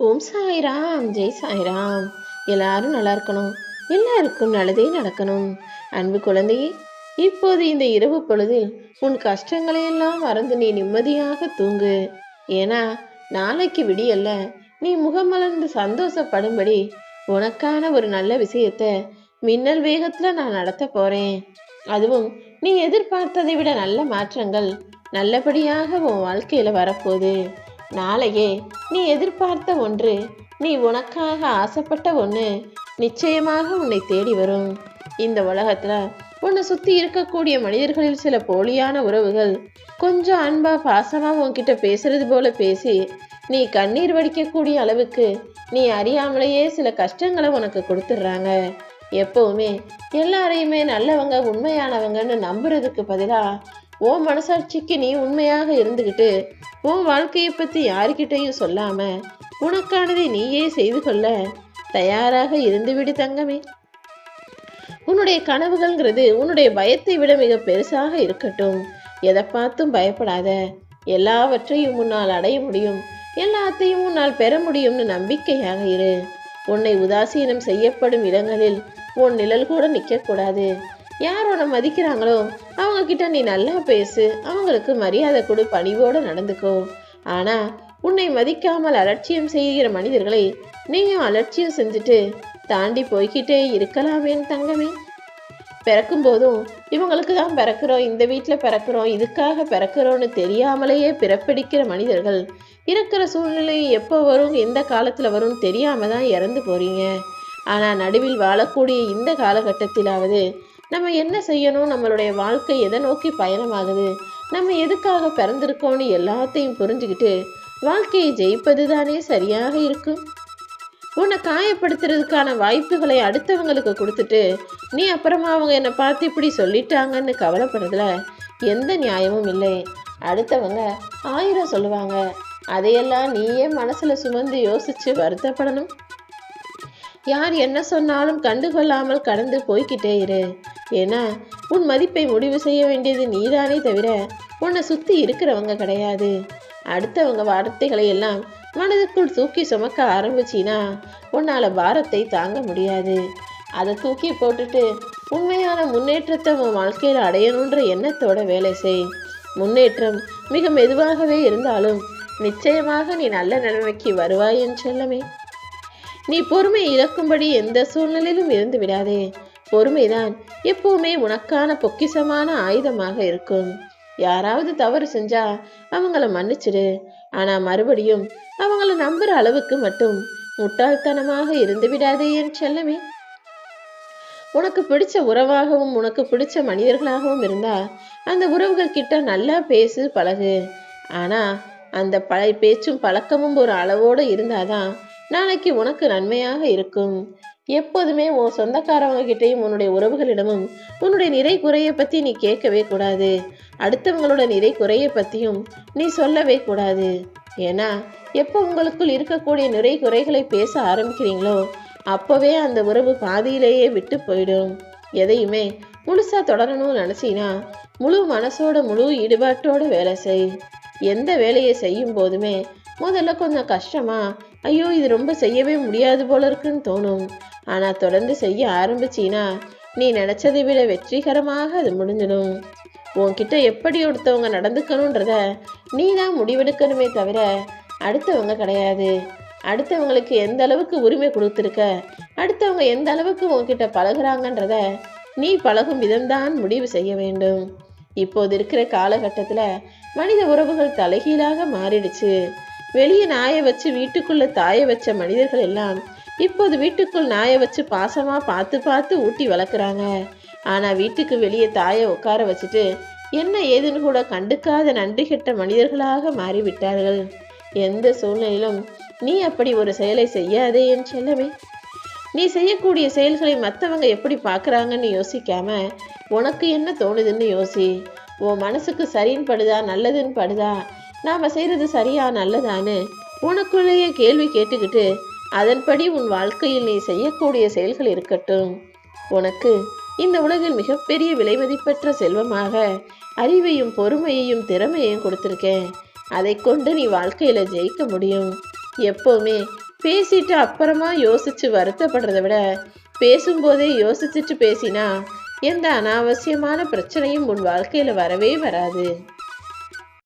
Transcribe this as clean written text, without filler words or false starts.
ஓம் சாய்ராம், ஜெய் சாய்ராம். எல்லாரும் நல்லா இருக்கணும், எல்லாருக்கும் நல்லதே நடக்கணும். அன்பு குழந்தையே, இப்போது இந்த இரவு பொழுதில் உன் கஷ்டங்களையெல்லாம் மறந்து நீ நிம்மதியாக தூங்கு. ஏன்னா நாளைக்கு விடியல்ல நீ முகமலர்ந்து சந்தோஷப்படும்படி உனக்கான ஒரு நல்ல விஷயத்த மின்னல் வேகத்துல நான் நடத்த போறேன். அதுவும் நீ எதிர்பார்த்ததை விட நல்ல மாற்றங்கள் நல்லபடியாக உன் வாழ்க்கையில வரப்போகுது. நாளையே நீ எதிர்பார்த்த ஒன்று, நீ உனக்காக ஆசைப்பட்ட ஒன்று நிச்சயமாக உன்னை தேடி வரும். இந்த உலகத்துல உன்னை சுத்தி இருக்கக்கூடிய மனிதர்களில் சில போலியான உறவுகள் கொஞ்சம் அன்பா பாசமா உன்கிட்ட பேசுறது போல பேசி நீ கண்ணீர் வடிக்கக்கூடிய அளவுக்கு நீ அறியாமலேயே சில கஷ்டங்களை உனக்கு கொடுத்துட்றாங்க. எப்பவுமே எல்லாரையுமே நல்லவங்க உண்மையானவங்கன்னு நம்புறதுக்கு பதிலா உன் மனசாட்சிக்கு நீ உண்மையாக இருந்துகிட்டு உன் வாழ்க்கையை பத்தி யாருக்கிட்டையும் சொல்லாம உனக்கானதை நீயே செய்து கொள்ள தயாராக இருந்துவிடு தங்கமே. உன்னுடைய கனவுகள்ங்கிறது உன்னுடைய பயத்தை விட மிக பெருசாக இருக்கட்டும். எதை பார்த்தும் பயப்படாத. எல்லாவற்றையும் உன்னால் அடைய முடியும், எல்லாத்தையும் உன்னால் பெற முடியும்னு நம்பிக்கையாக இரு. உன்னை உதாசீனம் செய்யப்படும் இடங்களில் உன் நிழல் கூட நிற்கக்கூடாது. யார் உன்னை மதிக்கிறாங்களோ அவங்க கிட்ட நீ நல்லா பேசு, அவங்களுக்கு மரியாதை கொடு, பணிவோடு நடந்துக்கோ. ஆனா உன்னை மதிக்காமல் அலட்சியம் செய்கிற மனிதர்களை நீயும் அலட்சியம் செஞ்சுட்டு தாண்டி போய்கிட்டே இருக்கலாமேன்னு தங்கமே. பிறக்கும் போதும் இவங்களுக்கு தான் பிறக்கிறோம், இந்த வீட்டில் பிறக்கிறோம், இதுக்காக பிறக்கிறோன்னு தெரியாமலேயே பிறப்பிடிக்கிற மனிதர்கள் இருக்கிற சூழ்நிலை எப்போ வரும், எந்த காலத்தில் வரும்னு தெரியாம தான் இறந்து போறீங்க. ஆனால் நடுவில் வாழக்கூடிய இந்த காலகட்டத்திலாவது நம்ம என்ன செய்யணும், நம்மளுடைய வாழ்க்கை எதை நோக்கி பயணமாகுது, நம்ம எதுக்காக பிறந்திருக்கோன்னு எல்லாத்தையும் புரிஞ்சுக்கிட்டு வாழ்க்கையை ஜெயிப்பது தானே சரியாக இருக்கும். உன்னை காயப்படுத்துறதுக்கான வாய்ப்புகளை அடுத்தவங்களுக்கு கொடுத்துட்டு நீ அப்புறமா அவங்க என்னை பார்த்து இப்படி சொல்லிட்டாங்கன்னு கவலைப்படுறதுல எந்த நியாயமும் இல்லை. அடுத்தவங்க 1000 சொல்லுவாங்க, அதையெல்லாம் நீயே மனசுல சுமந்து யோசிச்சு வருத்தப்படணும்? யார் என்ன சொன்னாலும் கண்டுகொள்ளாமல் கடந்து போய்கிட்டே இரு. ஏன்னா உன் மதிப்பை முடிவு செய்ய வேண்டியது நீதானே தவிர உன்னை சுத்தி இருக்கிறவங்க கிடையாது. அடுத்தவங்க வார்த்தைகளை எல்லாம் மனதுக்குள் தூக்கி சுமக்க ஆரம்பிச்சினா உன்னால பாரத்தை தாங்க முடியாது. அதை தூக்கி போட்டுட்டு உண்மையான முன்னேற்றத்தை உன் வாழ்க்கையில் அடையணுன்ற எண்ணத்தோட வேலை செய். முன்னேற்றம் மிக மெதுவாகவே இருந்தாலும் நிச்சயமாக நீ நல்ல நிலைமைக்கு வருவாய் என் செல்லமே. நீ பொறுமை இழக்கும்படி எந்த சூழ்நிலையிலும் இருந்து விடாதே. பொறுமைதான் எப்பவுமே உனக்கான பொக்கிஷமான ஆயுதமாக இருக்கும். யாராவது தவறு செஞ்சா அவங்கள மன்னிச்சிடு. ஆனா மறுபடியும் அவங்கள நம்புற அளவுக்கு மட்டும் முட்டாள்தனமாக இருந்து விடாதே என் செல்லமே. உனக்கு பிடிச்ச உறவாகவும் உனக்கு பிடிச்ச மனிதர்களாகவும் இருந்தா அந்த உறவுகள் கிட்ட நல்லா பேசு, பழகு. ஆனா அந்த பேச்சும் பழக்கமும் ஒரு அளவோடு இருந்தாதான் நாளைக்கு உனக்கு நன்மையாக இருக்கும். எப்போதுமே உன் சொந்தக்காரவங்க கிட்டையும் உன்னுடைய உறவுகளிடமும் உன்னுடைய நிறை குறையை பத்தி நீ கேட்கவே கூடாது. அடுத்தவங்களோட நிறை குறையை பத்தியும் நீ சொல்லவே கூடாது. ஏன்னா எப்போ உங்களுக்குள் இருக்கக்கூடிய நிறை குறைகளை பேச ஆரம்பிக்கிறீங்களோ அப்பவே அந்த உறவு பாதியிலேயே விட்டு போயிடும். எதையுமே முழுசா தொடரணும்னு நினைச்சினா முழு மனசோட முழு ஈடுபாட்டோட வேலை செய். எந்த வேலையை செய்யும் போதுமே முதல்ல கொஞ்சம் கஷ்டமா, ஐயோ இது ரொம்ப செய்யவே முடியாது போல இருக்குன்னு தோணும். ஆனா தொடர்ந்து செய்ய ஆரம்பிச்சினா நீ நினைச்சதை விட வெற்றிகரமாக அது முடிஞ்சிடும். உன்கிட்ட எப்படி ஒருத்தவங்க நடந்துக்கணுன்றத நீ தான் முடிவெடுக்கணுமே தவிர அடுத்தவங்க கிடையாது. அடுத்தவங்களுக்கு எந்த அளவுக்கு உரிமை கொடுத்துருக்க, அடுத்தவங்க எந்த அளவுக்கு உன்கிட்ட பழகுறாங்கன்றத நீ பழகும் விதம்தான் முடிவு செய்ய வேண்டும். இப்போது இருக்கிற காலகட்டத்துல மனித உறவுகள் தலைகீழாக மாறிடுச்சு. வெளியே நாயை வச்சு வீட்டுக்குள்ள தாயை வச்ச மனிதர்கள் எல்லாம் இப்போது வீட்டுக்குள் நாயை வச்சு பாசமா பார்த்து பார்த்து ஊட்டி வளர்க்குறாங்க. ஆனா வீட்டுக்கு வெளியே தாயை உட்கார வச்சுட்டு என்ன ஏதுன்னு கூட கண்டுக்காத நன்றி கெட்ட மனிதர்களாக மாறிவிட்டார்கள். எந்த சூழ்நிலையிலும் நீ அப்படி ஒரு செயலை செய்யாதே என் செல்லமே. நீ செய்யக்கூடிய செயல்களை மற்றவங்க எப்படி பார்க்குறாங்கன்னு யோசிக்காம உனக்கு என்ன தோணுதுன்னு யோசி. உன் மனசுக்கு சரின்னு படுதா, நல்லதுன்னு படுதா, நாம செய்யறது சரியா நல்லதான்னு உனக்குள்ளேயே கேள்வி கேட்டுக்கிட்டு அதன்படி உன் வாழ்க்கையில் நீ செய்யக்கூடிய செயல்கள் இருக்கட்டும். உனக்கு இந்த உலகில் மிகப்பெரிய விலை மதிப்பற்ற செல்வமாக அறிவையும் பொறுமையையும் திறமையையும் கொடுத்துருக்கேன். அதை கொண்டு நீ வாழ்க்கையில ஜெயிக்க முடியும். எப்பவுமே பேசிட்டு அப்புறமா யோசிச்சு வருத்தப்படுறத விட பேசும்போதே யோசிச்சுட்டு பேசினா எந்த அனாவசியமான பிரச்சனையும் உன் வாழ்க்கையில வரவே வராது.